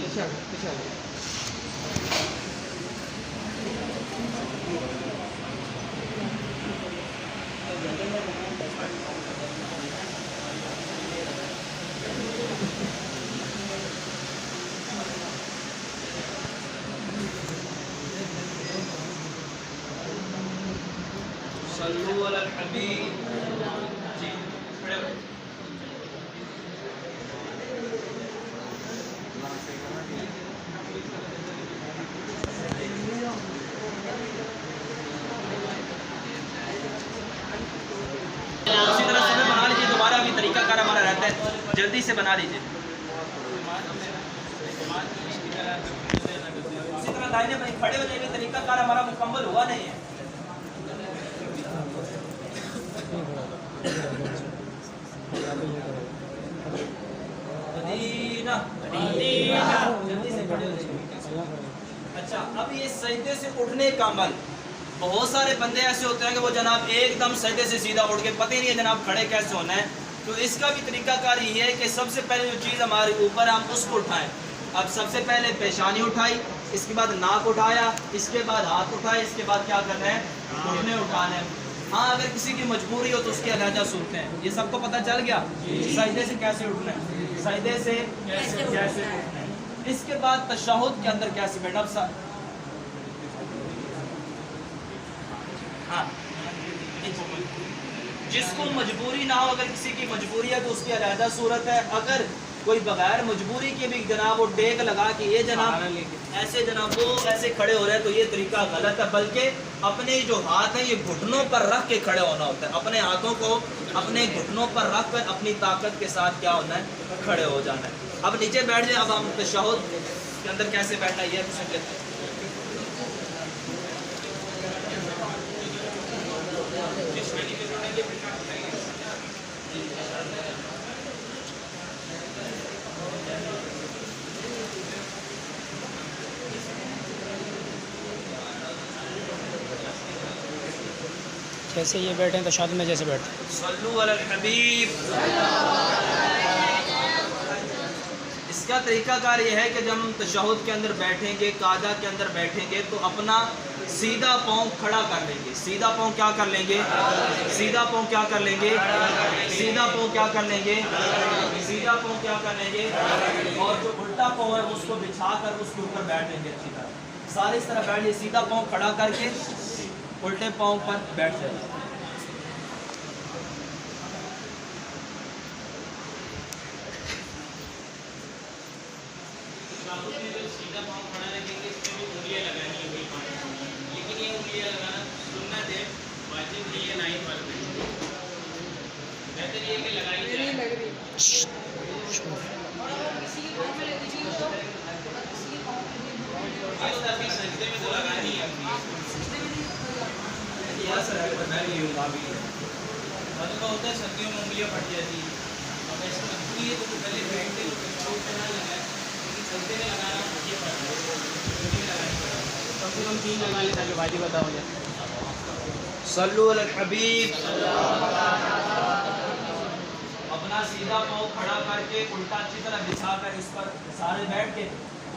[SPEAKER 1] صلو علی الحبیب جی کھڑے ہو۔ اسی طرح سے بنا لیجیے، دوبارہ ابھی طریقہ کار ہمارا رہتا ہے، جلدی سے بنا لیجیے۔ اسی طرح دائنے میں کھڑے ہو جائیں گے، طریقہ کار ہمارا مکمل ہوا نہیں ہے۔ مدینہ جلدی سے کھڑے ہو جائیں۔ اچھا اب یہ سجدے سے اٹھنے کا عمل، بہت سارے بندے ایسے ہوتے ہیں کہ وہ جناب ایک دم سجدے سے سیدھا اٹھ کے پتہ ہی نہیں ہے جناب کھڑے کیسے ہونا ہے، تو اس کا بھی طریقہ کار یہ ہے کہ سب سے پہلے جو چیز ہمارے اوپر ہے ہم اس کو اٹھائیں۔ اب سب سے پہلے پیشانی اٹھائی، اس کے بعد ناک اٹھایا، اس کے بعد ہاتھ اٹھائے، اس کے بعد کیا کرنا ہے؟ گھٹنے اٹھانے ہیں۔ ہاں اگر کسی کی مجبوری ہو تو اس کی علیحدہ صورتیں ہیں، یہ سب کو پتہ چل گیا سجدے سے کیسے اٹھنا ہے، سجدے سے کیسے اٹھنا ہے۔ اس کے بعد تشہد کے اندر کیسے بیٹھنا۔ اب ہاں جس کو مجبوری نہ ہو، اگر کسی کی مجبوری ہے تو اس کی علیحدہ صورت ہے، اگر کوئی بغیر مجبوری کے بھی جناب وہ ٹیک لگا کہ یہ جناب ایسے جناب وہ ایسے کھڑے ہو رہے ہیں تو یہ طریقہ غلط ہے، بلکہ اپنے جو ہاتھ ہیں یہ گھٹنوں پر رکھ کے کھڑے ہونا ہوتا ہے، اپنے ہاتھوں کو اپنے گھٹنوں پر رکھ کر اپنی طاقت کے ساتھ کیا ہونا ہے؟ کھڑے ہو جانا ہے۔ اب نیچے بیٹھ جائیں، اب ہم تشہد کے اندر کیسے بیٹھنا ہے یہ سمجھ لیتے ہیں۔
[SPEAKER 5] جیسے یہ بیٹھے ہیں تشہد میں جیسے بیٹھتے ہیں۔
[SPEAKER 1] صلو علی الحبیب۔ اس کا طریقہ کار یہ ہے کہ جب ہم تشہد کے اندر بیٹھیں گے، قاعدہ کے اندر بیٹھیں گے تو اپنا سیدھا پاؤں کھڑا کر لیں گے۔ سیدھا پاؤں کیا کر لیں گے؟ سیدھا پاؤں کیا کر لیں گے؟ سیدھا پاؤں کیا کر لیں گے؟ سیدھا پاؤں کیا کر لیں گے؟ اور جو الٹا پاؤں ہے اس کو بچھا کر اس کے اوپر بیٹھیں گے اچھی طرح۔ سارے اس طرح بیٹھ جائے, سیدھا پاؤں کھڑا کر کے الٹے پاؤں پر بیٹھ جائے.
[SPEAKER 4] سیدھا پاؤں کھڑا رکھیں گے, اس میں بھی انگلیاں لگانی ہے وہی پانی, لیکن یہ انگلیاں لگانا سنت ہے, واجب نہیں ہے, نہ ہی فرض ہے. بہتر یہ کہ لگائی جائے. سجدے میں تو لگانی ہے اپنی. ہوتا ہے سردیوں میں انگلیاں پھٹ جاتی ہیں, اب ایسا مجبوری ہے تو پہلے بیٹھتے تو نہ لگائے, لیکن سجدے میں لگانا یہ پڑتا ہے, کم سے کم 3 لگا لیں تاکہ واجب ادا ہو جائے.
[SPEAKER 1] صلو علی الحبیب. اپنا سیدھا پاؤں کھڑا کر کے الٹا اچھی طرح بچھا کر اس پر سارے بیٹھ کے,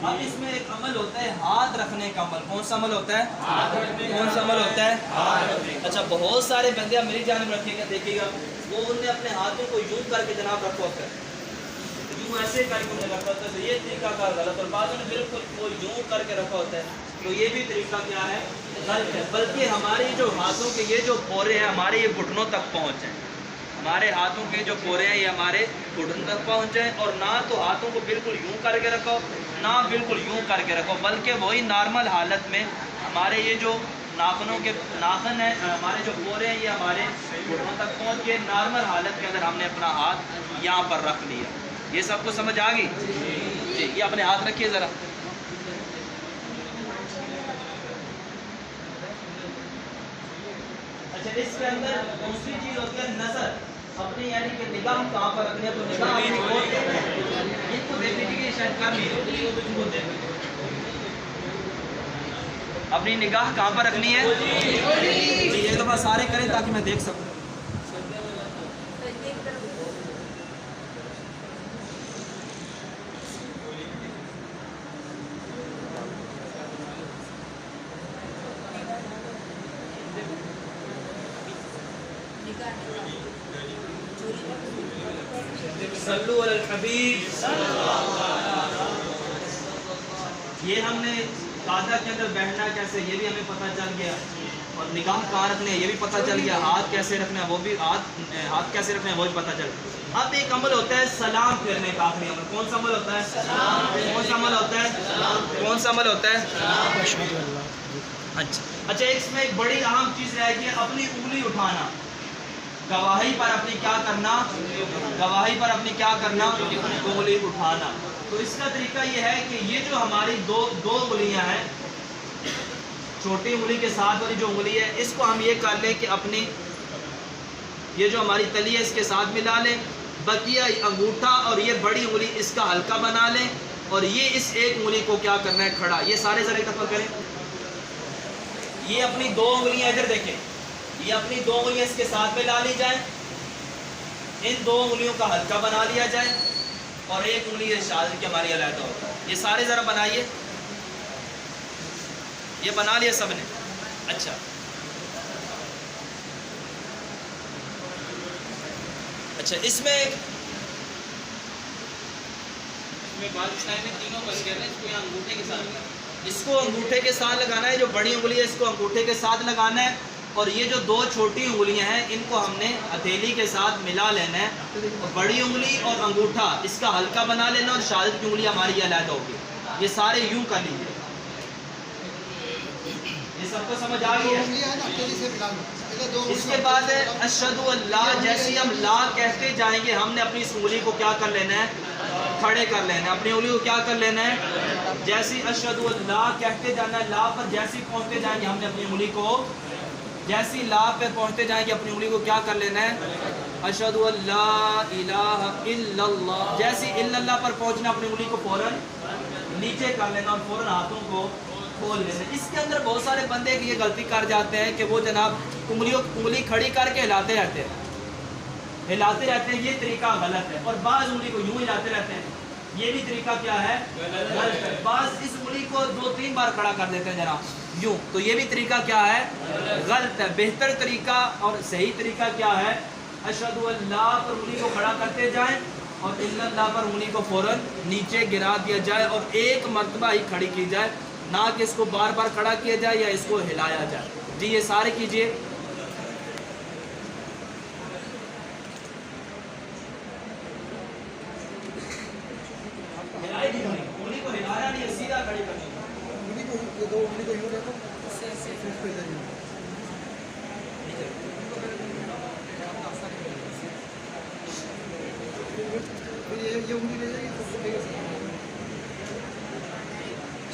[SPEAKER 1] اب اس میں ایک عمل ہوتا ہے ہاتھ رکھنے کا عمل. کون سا عمل ہوتا ہے؟ کون سا عمل ہوتا ہے؟ اچھا, بہت سارے بندے میری جانب رکھے گا, دیکھیے گا وہ انہوں نے اپنے ہاتھوں کو یوں کر کے جناب رکھا ہوتا ہے, یوں ایسے کر کے انہیں رکھا ہوتا ہے, تو یہ طریقہ کار غلط. اور بعضوں نے بالکل وہ یوں کر کے رکھا ہوتا ہے, تو یہ بھی طریقہ کیا ہے؟ غلط ہے. بلکہ ہماری جو ہاتھوں کے یہ جو پورے ہیں ہمارے یہ گھٹنوں تک پہنچ جائیں, ہمارے ہاتھوں کے جو پورے ہیں یہ ہمارے گھٹنوں تک پہنچ جائیں, اور نہ تو ہاتھوں کو بالکل یوں کر کے رکھو, نہ بالکل یوں کر کے رکھو, بلکہ وہی نارمل حالت میں ہمارے یہ جو ناخنوں کے ناخن ہیں, ہمارے جو پورے ہیں یہ ہمارے گھٹنوں تک پہنچ کے نارمل حالت کے اندر ہم نے اپنا ہاتھ یہاں پر رکھ لیا. یہ سب کو سمجھ آ گئی جی؟ یہ اپنے ہاتھ رکھیے ذرا. اچھا, اس کے اندر دوسری چیز ہوتی ہے نظر اپنی, یعنی کہ نگاہ کہاں پر رکھنی ہے, تو نگاہ ان کو دیکھ لیجیے کہ شاید کر نہیں اپنی نگاہ کہاں پر رکھنی ہے. ایک دفعہ سارے کریں تاکہ میں دیکھ سکوں. صلو علی الحبیب. یہ ہم نے قاعدہ کے اندر بیٹھنا کیسے یہ بھی ہمیں پتہ چل گیا, اور نگاہ کہاں رکھنے یہ بھی پتہ چل گیا, ہاتھ کیسے رکھنا ہے وہ بھی ہاتھ کیسے رکھنا ہے وہ بھی پتہ چل گیا. اب ایک عمل ہوتا ہے سلام پھیرنے کا, آخری عمل. کون سا عمل ہوتا ہے؟ کون سا عمل ہوتا ہے؟ کون سا عمل ہوتا ہے؟ اچھا, اس میں ایک بڑی اہم چیز رہے گی, اپنی انگلی اٹھانا. گواہی پر اپنی کیا کرنا؟ گواہی پر اپنی کیا کرنا؟ انگلی اٹھانا. تو اس کا طریقہ یہ ہے کہ یہ جو ہماری دو انگلیاں ہیں, چھوٹی انگلی کے ساتھ والی جو انگلی ہے, اس کو ہم یہ کر لیں کہ اپنی یہ جو ہماری تلی ہے اس کے ساتھ ملا لیں, بقیہ انگوٹھا اور یہ بڑی انگلی اس کا ہلکا بنا لیں, اور یہ اس ایک انگلی کو کیا کرنا ہے؟ کھڑا. یہ سارے ذرا ایک دفعہ کریں. یہ اپنی 2 انگلیاں ادھر دیکھیں, یہ اپنی 2 انگلیاں اس کے ساتھ ملا لی جائیں, ان 2 انگلیوں کا ہلکا بنا لیا جائے, اور ایک انگلی شہادت کی ہماری علیحدہ ہوتا ہے. یہ سارے ذرا بنائیے, یہ بنا لیا سب نے. اچھا, اس میں
[SPEAKER 4] پاکستان میں تینوں بن گئے نا, اس کو یہاں انگوٹھے کے ساتھ,
[SPEAKER 1] اس کو انگوٹھے کے ساتھ لگانا ہے. جو بڑی انگلی ہے اس کو انگوٹھے کے ساتھ لگانا ہے, اور یہ جو 2 چھوٹی انگلیاں ہیں ان کو ہم نے ہتھیلی کے ساتھ ملا لینا ہے, اور بڑی انگلی اور انگوٹھا اس کا ہلکا بنا لینا, اور شہادت کی انگلی ہماری علیحدہ ہوگی. یہ سارے یوں کر لیجیے. یہ سب کو سمجھ آ گئی ہے؟ اس کے بعد اشہدو اللہ, جیسے ہم لا کہتے جائیں گے ہم نے اپنی اس انگلی کو کیا کر لینا ہے؟ کھڑے کر لینا ہے. اپنی انگلی کو کیا کر لینا ہے؟ جیسے اشہدو اللہ کہتے جانا ہے, لا پر جیسے پہنچتے جائیں گے ہم نے اپنی انگلی کو, جیسی لا پہ پہنچتے جائیں گے اپنی انگلی کو کیا کر لینا ہے؟ اشہدو اللہ الہ الا اللہ. جیسی الا اللہ پر پہنچنا اپنی انگلی کو فوراً نیچے کر لینا, اور فوراً ہاتھوں کو کھول لینا. اس کے اندر بہت سارے بندے یہ غلطی کر جاتے ہیں کہ وہ جناب انگلی کھڑی کر کے ہلاتے رہتے ہیں, یہ طریقہ غلط ہے. اور بعض انگلی کو یوں ہلاتے رہتے ہیں, یہ بھی طریقہ کیا ہے؟ غلط ہے. بعض اس انگلی کو 2-3 بار کھڑا کر دیتے ہیں جناب یوں, تو یہ بھی طریقہ کیا ہے؟ غلط ہے. بہتر طریقہ اور صحیح طریقہ کیا ہے؟ اشہدو اللہ پر انگلی کو کھڑا کرتے جائیں, اور الا اللہ پر انگلی کو فوراً نیچے گرا دیا جائے, اور ایک مرتبہ ہی کھڑی کی جائے, نہ کہ اس کو بار بار کھڑا کیا جائے یا اس کو ہلایا جائے. جی یہ سارے کیجئے. ہلائی نہیں ہونی، انگلی کو ہلایا نہیں ہے، سیدھا کھڑی کرنی ہے.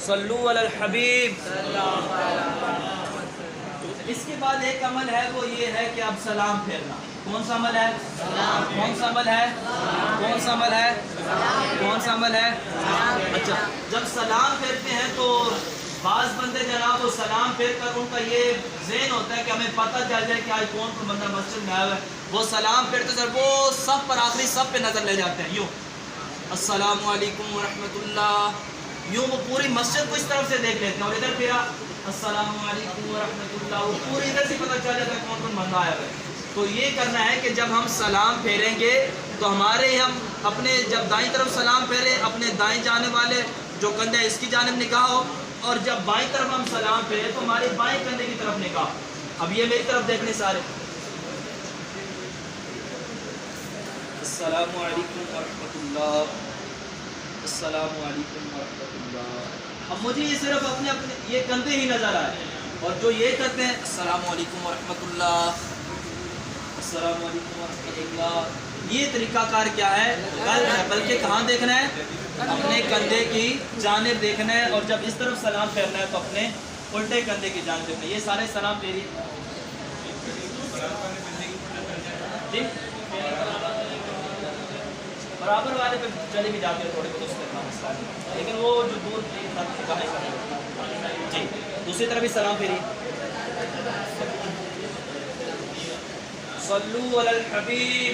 [SPEAKER 1] صلو علی الحبیب. اس کے بعد ایک عمل ہے وہ یہ ہے کہ اب سلام پھیرنا. کون سا عمل ہے؟ کون سا عمل ہے؟ کون سا عمل ہے؟ کون سا عمل ہے؟ اچھا جب سلام پھیرتے ہیں تو بعض بندے جناب وہ سلام پھیر کر ان کا یہ ذہن ہوتا ہے کہ ہمیں پتہ چل جائے کہ آج کون کون بندہ مسجد میں آیا ہوا ہے. وہ سلام پھیرتے سر وہ سب پر آخری سب پہ نظر لے جاتے ہیں. یوں السلام علیکم ورحمۃ اللہ، یوں وہ پوری مسجد کو اس طرف سے دیکھ لیتے ہیں. اور ادھر پھرا السلام علیکم ورحمۃ اللہ، وہ پوری ادھر سے پتہ چل جاتا ہے کون کون بندہ آیا ہوا ہے. تو یہ کرنا ہے کہ جب ہم سلام پھیریں گے تو ہمارے ہم اپنے جب دائیں طرف سلام پھیریں اپنے دائیں جانے والے جو کندھا ہے اس کی جانب نگاہ ہو، اور جب بائیں طرف ہم سلام پھیریں تو ہمارے بائیں کندھے کی طرف نگاہ. اب یہ میری طرف دیکھنے سارے. السلام علیکم ورحمۃ اللہ، السلام علیکم ورحمۃ اللہ. اب مجھے یہ صرف اپنے یہ کندھے ہی نظر آئے، اور جو یہ کرتے ہیں السلام علیکم ورحمۃ اللہ، السلام علیکم ورحمۃ اللہ، یہ طریقہ کار کیا ہے؟ غلط ہے. بلکہ کہاں دیکھنا ہے؟ اپنے کندھے کی جانب دیکھنا ہے. اور جب اس طرف سلام پھیرنا ہے تو اپنے الٹے کندھے کی جانب دیکھنا ہے. یہ سارے سلام پھیری جی برابر والے پہ چلے بھی جاتے ہیں تھوڑے بہت اس کا مسئلہ ہے، لیکن وہ جو دور جی دوسری طرف بھی سلام پھیری. صلو علی الحبیب.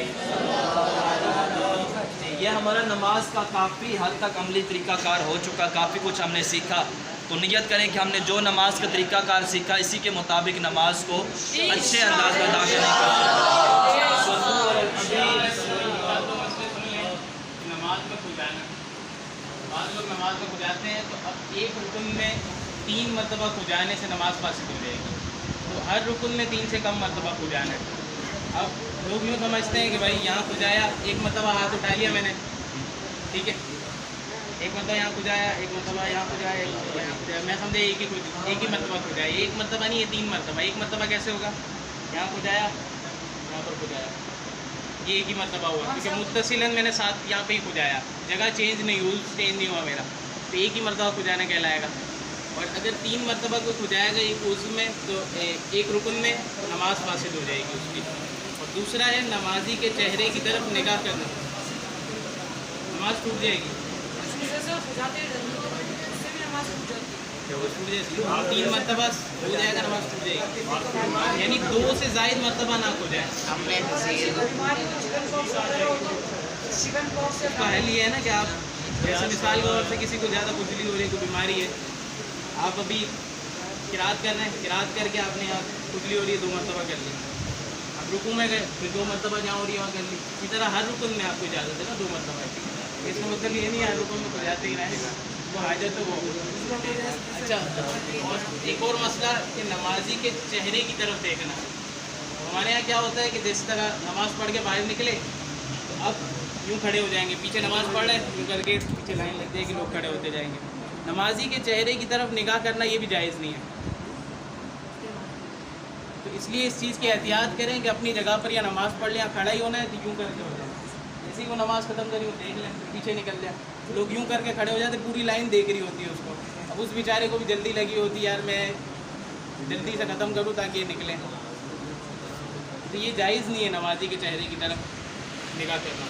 [SPEAKER 1] یہ ہمارا نماز کا کافی حد تک عملی طریقہ کار ہو چکا، کافی کچھ ہم نے سیکھا. تو نیت کریں کہ ہم نے جو نماز کا طریقہ کار سیکھا اسی کے مطابق نماز کو اچھے انداز میں ادا کرنے کا. صلو علی الحبیب.
[SPEAKER 4] نماز میں کھل جانا، بعض لوگ نماز میں کھل جاتے ہیں تو اب ایک رکن میں 3 مرتبہ کھل جانے سے نماز فاسد ہو جائے گی. تو ہر رکن میں 3 سے کم مرتبہ کھل جانا ہے. اب لوگ یوں سمجھتے ہیں کہ بھائی یہاں کھجایا، ایک مرتبہ ہاتھ اٹھا لیا میں نے، ٹھیک ہے، ایک مرتبہ یہاں کھجایا، ایک مرتبہ یہاں کھجایا، ایک مرتبہ یہاں کھجایا، میں سمجھے ایک ہی مرتبہ کھجایا. ایک مرتبہ نہیں، یہ 3 مرتبہ. ایک مرتبہ کیسے ہوگا؟ یہاں کھجایا، یہاں پر کھجایا، یہ ایک ہی مرتبہ ہوا کیونکہ متصلاً میں نے ساتھ یہاں پہ ہی کھجایا، جگہ چینج نہیں ہوئی، چینج نہیں ہوا میرا، تو ایک ہی مرتبہ کھجانا کہلائے گا. اور اگر 3 مرتبہ کو کھجائے گا ایک عضو میں تو ایک رکن میں نماز فاسد ہو جائے گی اس کی. اور دوسرا ہے نمازی کے چہرے کی طرف نگاہ کرنا، نماز ٹوٹ جائے گی. وہ ٹوٹ جائے گی 3 مرتبہ ہو جائے گا، نماز ٹوٹ جائے گی. یعنی 2 سے زائد مرتبہ نہ ہو جائے. اس کا حل یہ ہے نا کہ آپ جیسے مثال کے طور سے کسی کو زیادہ کھجلی ہو رہی ہے، کوئی بیماری ہے، آپ ابھی قرات کر رہے ہیں، قرات کر کے آپ نے یہاں کھجلی ہو رہی ہے 2 مرتبہ کر لی. آپ رکوع میں گئے پھر 2 مرتبہ جہاں ہو رہی ہے وہاں کر لی. اسی طرح ہر رکن میں آپ کو اجازت ہے نا 2 مرتبہ. اس کا مطلب یہ نہیں ہے ہر رکن میں کھجاتے ہی رہے گا، وہ حاجت تو وہ. اچھا، اور ایک اور مسئلہ کہ نمازی کے چہرے کی طرف دیکھنا. ہمارے یہاں کیا ہوتا ہے کہ جس طرح نماز پڑھ کے باہر نکلے تو اب یوں کھڑے ہو جائیں گے، پیچھے نماز پڑھ رہے ہیں یوں کر کے پیچھے لائن لگ جائے گی، لوگ کھڑے ہوتے جائیں گے. نمازی کے چہرے کی طرف نگاہ کرنا یہ بھی جائز نہیں ہے. تو اس لیے اس چیز کی احتیاط کریں کہ اپنی جگہ پر یا نماز پڑھ لیں یا کھڑا ہی ہونا ہے تو یوں کر کے ہو جائے. جیسے ہی وہ نماز ختم کری وہ دیکھ لیں پیچھے نکل جائے. لوگ یوں کر کے کھڑے ہو جاتے، پوری لائن دیکھ رہی ہوتی ہے اس کو. اب اس بیچارے کو بھی جلدی لگی ہوتی ہے یار میں جلدی سے ختم کروں تاکہ یہ نکلیں. تو یہ جائز نہیں ہے نمازی کے چہرے کی طرف نگاہ کرنا.